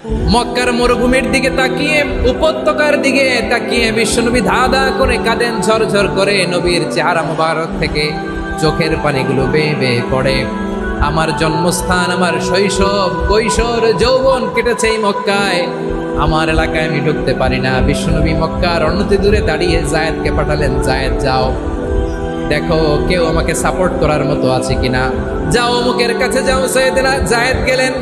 মক্কার মরুভূমির দিকে তাকিয়ে, উপত্যকার দিকে তাকিয়ে বিশ্বনবী ধা করে কাঁদেন, ঝরঝর করে। নবীর চেহারা মুবারক থেকে চোখের পানিগুলো বেয়ে বেয়ে পড়ে। আমার জন্মস্থান, আমার শৈশব, কৈশোর, যৌবন কেটেছে এই মক্কায়। আমার এলাকায় আমি ঢুকতে পারি না। বিশ্বনবী মক্কার অনতি দূরে দাঁড়িয়ে জায়েদকে পাঠালেন, জায়েদ যাও, দেখো কেউ আমাকে সাপোর্ট করার মতো আছে কিনা, যাও অমুকের কাছে যাও। সৈয়দনা জায়েদ গেলেন,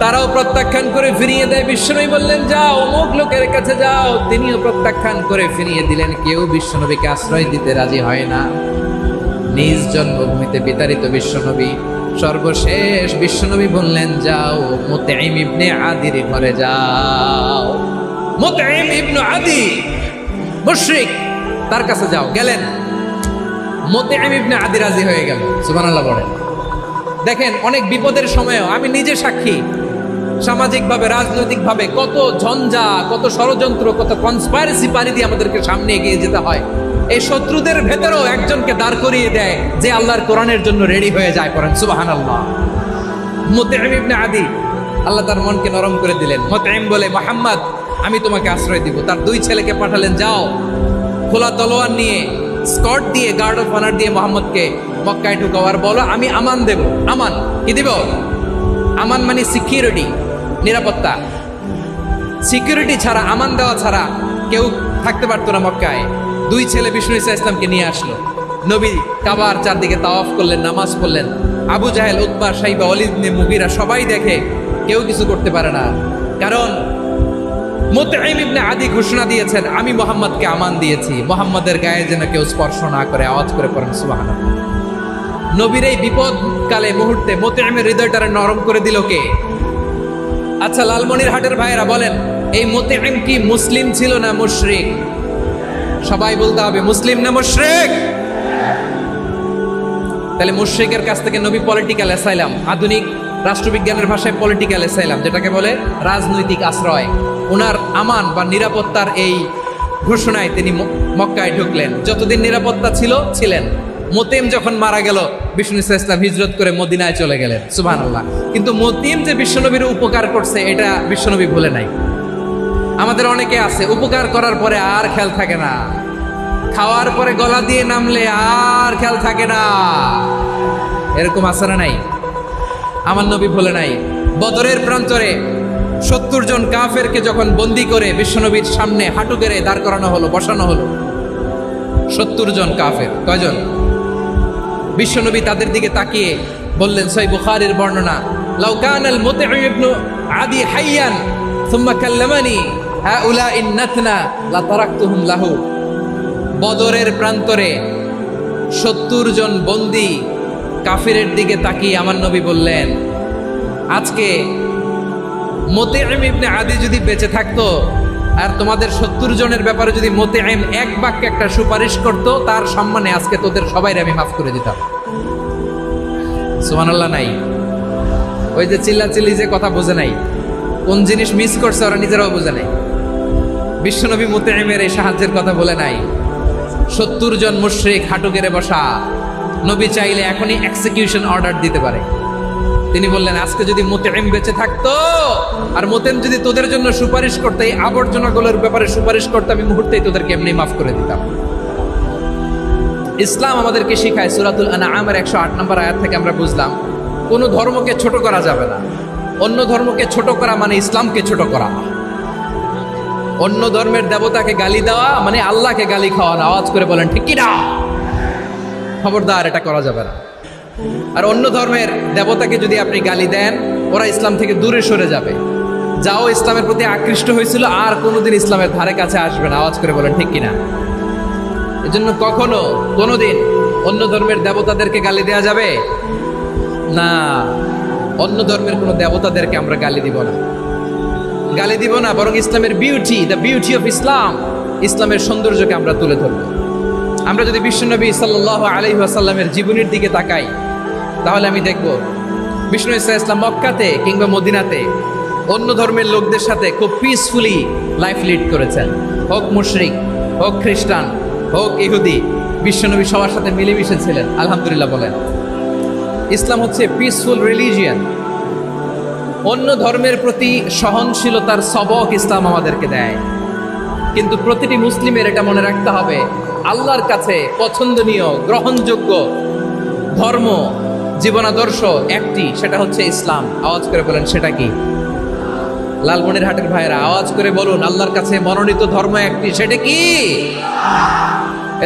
তারাও প্রত্যাখ্যান করে ফিরিয়ে দেয়। বিশ্বনবী বললেন যাও অমুক লোকের কাছে যাও, তিনিও প্রত্যাখ্যান করে ফিরিয়ে দিলেন। কেউ বিশ্বনবীকে আশ্রয় দিতে রাজি হয় না। নিজ জন্মভূমিতে বিতাড়িত বিশ্বনবী, সর্বশেষ বিশ্বনবী বললেন যাও মুতঈম ইবনে আদির ঘরে যাও। মুতঈম ইবনে আদি মুশরিক, তার কাছে যাও। গেলেন, মুতঈম ইবনে আদি রাজি হয়ে গেল। সুবহানাল্লাহ বলেন। দেখেন, অনেক বিপদের সময়ও আমি নিজে সাক্ষী, সামাজিকভাবে রাজনৈতিকভাবে কত ঝঞ্ঝা, কত ষড়যন্ত্র, কত কনস্পাইরেসি পানি দিয়ে আমাদেরকে সামনে এগিয়ে যেতে হয়। এই শত্রুদের ভেতরেও একজনকে দাঁড় করিয়ে দেয় যে আল্লাহর কোরআনের জন্য রেডি হয়ে যায়। পড়েন সুবহানাল্লাহ। মুতঈম ইবনে আদি, আল্লাহ তার মনকে নরম করে দিলেন। মুতঈম বলে, মুহাম্মদ আমি তোমাকে আশ্রয় দিব। তার দুই ছেলেকে পাঠালেন, যাও খোলা তলোয়ার নিয়ে, স্কট দিয়ে, গার্ড অফ অনার দিয়ে মুহাম্মদকে মক্কায় ঢুকাও, আর বলো আমি আমান দেব। আমান কি দিব? আমান মানে সিকিউরিটি, নিরাপত্তা। সিকিউরিটি ছাড়া, আমান দেওয়া ছাড়া কেউ থাকতে পারতো না মক্কায়। দুই ছেলে বিষ্ণু ইসা ইসলামকে নিয়ে আসলো। নবী কাবার চারদিকে তাওয়াফ করলেন, নামাজ পড়লেন। আবু জাহেল, উতবা, শাইবা, ওয়ালিদ ইবনে মুগীরা সবাই দেখে, কেউ কিছু করতে পারে না। কারণ মুতঈম ইবনে আদি ঘোষণা দিয়েছেন, আমি মুহাম্মদকে আমান দিয়েছি, মুহাম্মদের গায়ে যেন কেউ স্পর্শ না করে। আওয়াজ করে পড়েন সুবহানাল্লাহ। নবীর এই বিপদকালে মুহূর্তে মুতঈমের হৃদয়টারে নরম করে দিল কে? আচ্ছা, লালমনিরহাটের ভাইয়েরা বলেন, এই মুতঈম কি মুসলিম ছিল না মুশরিক? সবাই বলতে হবে, মুসলিম না মুশরিক? তাহলে মুশরিকের কাছ থেকে নবী পলিটিক্যাল অ্যাসাইলাম, আধুনিক রাষ্ট্রবিজ্ঞানের ভাষায় পলিটিক্যাল অ্যাসাইলাম, যেটাকে বলে রাজনৈতিক আশ্রয়, ওনার আমান বা নিরাপত্তার এই ঘোষণায় তিনি মক্কায় ঢুকলেন। যতদিন নিরাপত্তা ছিল ছিলেন। মুতঈম যখন মারা গেল, বিষ্ণু ইসলাম হিজরত করে মদিনায় চলে গেলেন। সুবহানাল্লাহ। কিন্তু মুতঈম যে বিশ্বনবীর উপকার করছে, এটা বিশ্বনবী ভুলে নাই। আমাদের অনেকে আছে, উপকার করার পরে আর খেয়াল থাকে না, খাওয়ার পরে গলা দিয়ে নামলে আর খেয়াল থাকে না। এরকম আছে না নাই? আমার নবী ভুলে নাই। বদরের প্রান্তরে 70 জন কাফেরকে যখন বন্দি করে বিশ্বনবীর সামনে হাঁটু গেড়ে দাঁড় করানো হলো, বসানো হলো, 70 জন কাফের। কয়জন? বিশ্বনবী তাদের দিকে তাকিয়ে বললেন, সহিহ বুখারীর বর্ণনা, লাউ কানাল মুতঈম ইবনে আদি হাইয়ান সুম্মা কাল্লামানি হাউলাইন নাতনা লা তারাকতুহুম লাহু। বদরের প্রান্তরে 70 জন বন্দী কাফিরের দিকে তাকিয়ে আমার নবী বললেন, আজকে মুতঈম ইবনে আদি যদি বেঁচে থাকতো আর তোমাদের 70 জনের ব্যাপারে যদি মুতঈম এক বাক্যে একটা সুপারিশ করত, তার সম্মানে আজকে তোদের সবাইকে আমি মাফ করে দিতাম। সুবহানাল্লাহ নাই? ওই যে চিল্লাচিল্লি যে কথা বোঝে নাই, কোন জিনিস মিস করছে ওরা নিজেরাও বোঝে নাই। বিশ্বনবী মুতঈমের এই সাহায্যের কথা বলে নাই। 70 জন মুশরিক হাঁটু গেড়ে বসা, নবী চাইলে এখনই এক্সিকিউশন অর্ডার দিতে পারে। তিনি বললেন, আজকে যদি মুতঈম বেঁচে থাকতো আর মুতঈম যদি তোদের জন্য সুপারিশ করতে, এই আবর্জনাগুলোর ব্যাপারে সুপারিশ করতে, আমি মুহূর্তেই তোদেরকে এমনি মাফ করে দিতাম। ইসলাম আমাদেরকে শিখায়, সূরাতুল আনআমের 108 নম্বর আয়াত থেকে আমরা বুঝলাম, কোনো ধর্মকে ছোট করা যাবে না। অন্য ধর্মকে ছোট করা মানে ইসলামকে ছোট করা। অন্য ধর্মের দেবতাকে গালি দেওয়া মানে আল্লাহকে গালি খাওয়া। আওয়াজ করে বলেন ঠিক কি না? খবরদার, এটা করা যাবে না। আর অন্য ধর্মের দেবতাকে যদি আপনি গালি দেন, ওরা ইসলাম থেকে দূরে সরে যাবে। যাও ইসলামের প্রতি আকৃষ্ট হয়েছিল, আর কোনোদিন ইসলামের ধারে কাছে আসবে না। আওয়াজ করে বলেন ঠিক কিনা? এজন্য কখনো কোনোদিন অন্য ধর্মের দেবতাদেরকে গালি দেওয়া যাবে না। অন্য ধর্মের কোনো দেবতাদেরকে আমরা গালি দিব না, গালি দিব না, বরং ইসলামের beauty, the beauty of Islam, ইসলামের সৌন্দর্যকে আমরা তুলে ধরব। আমরা যদি বিশ্বনবী সাল্লাল্লাহু আলাইহি ওয়াসাল্লামের জীবনের দিকে তাকাই, তাহলে আমি দেখব বিষ্ণু ইসলাম মক্কাতে কিংবা মদিনাতে অন্য ধর্মের লোকদের সাথে খুব পিসফুলি লাইফ লিড করেছেন। হোক মুশরিক, হোক খ্রিস্টান, হোক ইহুদি, বিশ্বনবী সবার সাথে মিলেমিশে ছিলেন। আলহামদুলিল্লাহ বলেন। ইসলাম হচ্ছে পিসফুল রিলিজিয়ান। অন্য ধর্মের প্রতি সহনশীলতার সবক ইসলাম আমাদেরকে দেয়। কিন্তু প্রতিটি মুসলিমের এটা মনে রাখতে হবে, আল্লাহর কাছে পছন্দনীয় গ্রহণযোগ্য ধর্ম জীবনাদর্শ একটি, সেটা হচ্ছে ইসলাম। আওয়াজ করে বলেন, সেটা কি? লালমনিরহাটের ভাইয়েরা আওয়াজ করে বলুন, আল্লাহর কাছে মনোনীত ধর্ম একটি, সেটা কি?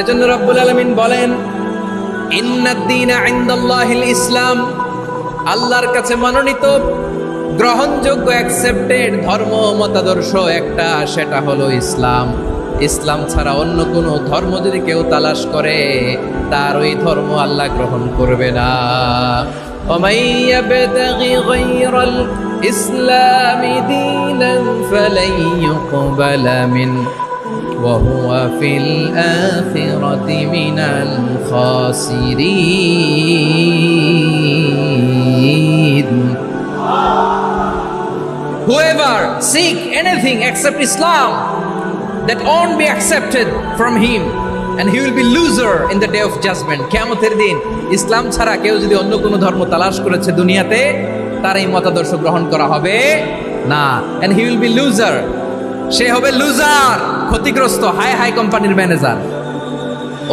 এজন্য রব্বুল আলামিন বলেন, ইন্নাদ-দীনা ইনদাল্লাহিল ইসলাম, আল্লাহর কাছে মনোনীত গ্রহণযোগ্য অ্যাকসেপ্টেড ধর্ম মতাদর্শ একটা, সেটা হলো ইসলাম। ইসলাম ছাড়া অন্য কোনো ধর্ম যদি কেউ তালাশ করে, তার ওই ধর্ম আল্লাহ গ্রহণ করবে না। ومن يبتغي غير الإسلام دينا فلن يقبل منه وهو في الآخرة من الخاسرين. Whoever seek anything except Islam, that won't be accepted from him, and he will be loser in the day of judgment. কিয়ামতের দিন ইসলাম ছাড়া কেউ যদি অন্য কোনো ধর্ম তালাশ করেছে দুনিয়াতে, তার এই মতাদর্শ গ্রহণ করা হবে না, and he will be loser. সে হবে লুজার, ক্ষতিগ্রস্ত, হাই হাই কোম্পানির ম্যানেজার।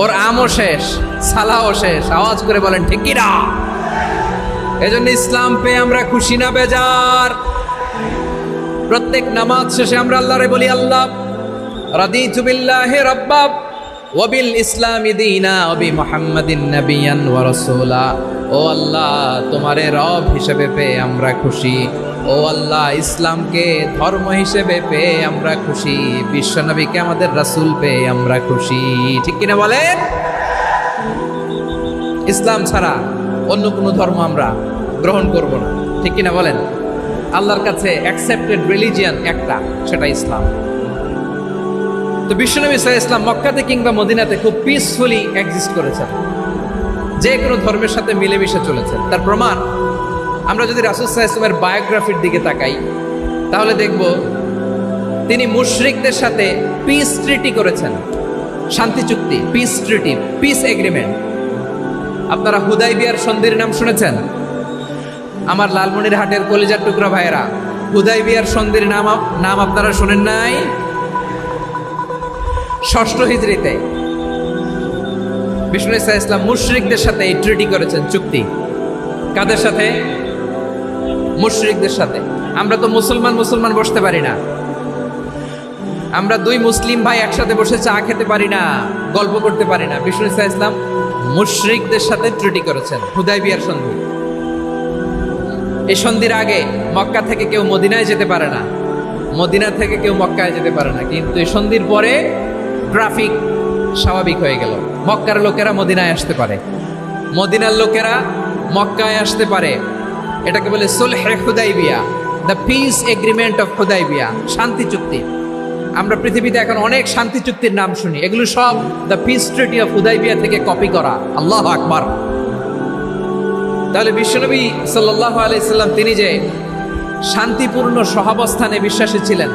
ওর আমও শেষ, সালাও শেষ। আওয়াজ করে বলেন ঠিক কি না? এজন্য ইসলাম পেয়ে আমরা খুশি না বেজার? প্রত্যেক নামাজ শেষে আমরা আল্লাহরে বলি, আল্লাহ রাদিতু বিল্লাহি রাব্বা ওয়া বিল ইসলামি দীনা ওয়া বি মুহাম্মাদিন নাবিয়ান ওয়া রাসূলা। ও আল্লাহ, তোমারে রব হিসেবে পেয়ে আমরা খুশি। ও আল্লাহ, ইসলামকে ধর্ম হিসেবে পেয়ে আমরা খুশি। বিশ্বনবীকে আমাদের রাসূল পেয়ে আমরা খুশি। ঠিক কিনা বলেন? ইসলাম ছাড়া অন্য কোনো ধর্ম আমরা গ্রহণ করব না। ঠিক কিনা বলেন? আল্লাহর কাছে অ্যাকসেপ্টেড রিলিজিয়ান একটা, সেটা ইসলাম। তো বিশ্বনবী সাল্লাল্লাহু আলাইহি ওয়াসাল্লাম মক্কাতে কিংবা মদিনাতে খুব পিসফুলি এক্সিস্ট করেছেন, যে কোনো ধর্মের সাথে মিলেমিশে চলেছেন। তার প্রমাণ আমরা যদি রাসূল সাল্লাল্লাহু আলাইহি ওয়াসাল্লামের বায়োগ্রাফির দিকে তাকাই, তাহলে দেখব তিনি মুশরিকদের সাথে পিস ট্রিটি করেছেন, শান্তি চুক্তি, পিস ট্রিটি, পিস এগ্রিমেন্ট। আপনারা হুদাইবিয়ার সন্ধির নাম শুনেছেন? আমার লালমনিরহাটের কলিজার টুকরা ভাইয়েরা, হুদাইবিয়ার সন্ধির নাম আপনারা শোনেন নাই? 6ষ্ঠ হিজরিতে বিষ্ণু ঈসা ইসলাম মুশরিকদের সাথে এই ট্রিটি করেছেন, চুক্তি। কাদের সাথে? মুশরিকদের সাথে। আমরা তো মুসলমান বসতে পারি না। আমরা দুই মুসলিম ভাই একসাথে বসে চা খেতে পারি না, গল্প করতে পারি না। বিষ্ণু ঈসা ইসলাম মুশরিকদের সাথে ট্রিটি করেছেন, হুদাইবিয়ার সন্ধি। এই সন্ধির আগে মক্কা থেকে কেউ মদিনায় যেতে পারে না, মদিনা থেকে কেউ মক্কায় যেতে পারে না। কিন্তু এই সন্ধির পরে ট্রাফিক স্বাভাবিক হয়ে গেল। মক্কার লোকেরা মদিনায় আসতে পারে, মদিনার লোকেরা মক্কায় আসতে পারে। এটাকে বলে সুলহে Hudaibiya, the peace agreement of Hudaibiya, শান্তি চুক্তি। আমরা পৃথিবীতে এখন অনেক শান্তি চুক্তির নাম শুনি, এগুলো সব the piece treaty of Hudaibiya থেকে কপি করা। আল্লাহু আকবার। তাহলে বিশ্বনবী সাল্লাল্লাহু আলাইহি সাল্লাম তিনি যে শান্তিপূর্ণ সহাবস্থানে বিশ্বাসী ছিলেন,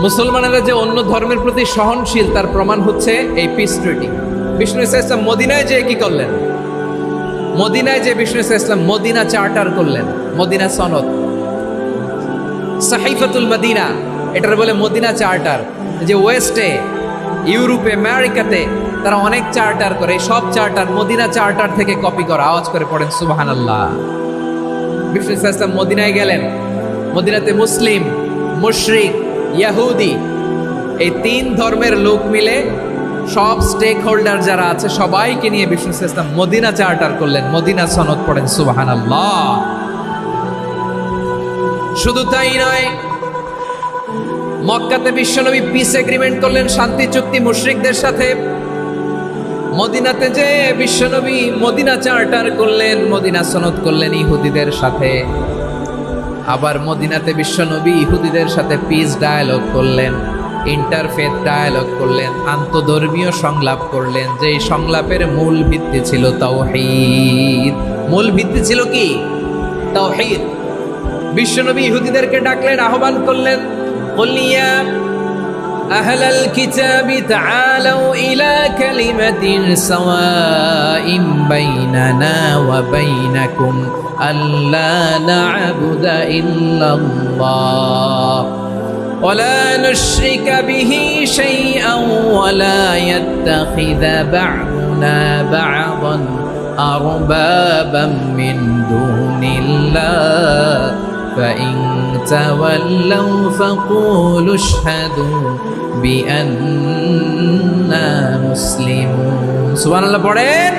মুসলমানেরা যে অন্য ধর্মের প্রতি সহনশীল, তার প্রমাণ হচ্ছে এই পিস ট্রিটি। বিষ্ণু ঈসা ইসলাম মদিনায় যে কি করলেন? মদিনায় যে বিষ্ণু ঈসা ইসলাম মদিনা চার্টার করলেন, মদিনা সনদ, সাহিফাতুল মদিনা, এটার বলে মদিনা চার্টার। যে ওয়েস্টে, ইউরোপে, আমেরিকাতে তারা অনেক চার্টার করে, সব চার্টার মদিনা চার্টার থেকে কপি করা। আওয়াজ করে পড়েন সুবহানাল্লাহ। বিষ্ণু ঈসা ইসলাম মদিনায় গেলেন, মদিনাতে মুসলিম, মুশরিক, ইহুদি, এই 3 ধর্মের লোক মিলে সব স্টেক হোল্ডার যারা আছে সবাইকে নিয়ে বিষ্ণু ঈসা ইসলাম মদিনা চার্টার করলেন, মদিনা সনদ। পড়েন সুবহানাল্লাহ। শুধু তাই নয়, মক্কাতে বিশ্বনবী পিস এগ্রিমেন্ট করলেন, শান্তি চুক্তি মুশরিকদের সাথে। মদিনাতে যে বিশ্বনবী মদিনা চার্টার করলেন, মদিনা সনদ করলেন ইহুদিদের সাথে। আবার মদিনাতে বিশ্বনবী ইহুদিদের সাথে পিস ডায়ালগ করলেন, ইন্টারফেথ ডায়ালগ করলেন, আন্তধর্মীয় সংলাপ করলেন। যে সংলাপের মূল ভিত্তি ছিল তাওহীদ। মূল ভিত্তি ছিল কি? তাওহীদ। বিশ্বনবী ইহুদিদেরকে ডাকলেন, আহ্বান করলেন, أهل الكتاب تعالوا إلى كلمة سواء بيننا وبينكم ألا نعبد إلا الله ولا نشرك به شيئا ولا يتخذ بعضنا بعضا أربابا من دون الله فإن تولوا فقولوا اشهدوا بأننا مسلمون سبحان الله পড়েন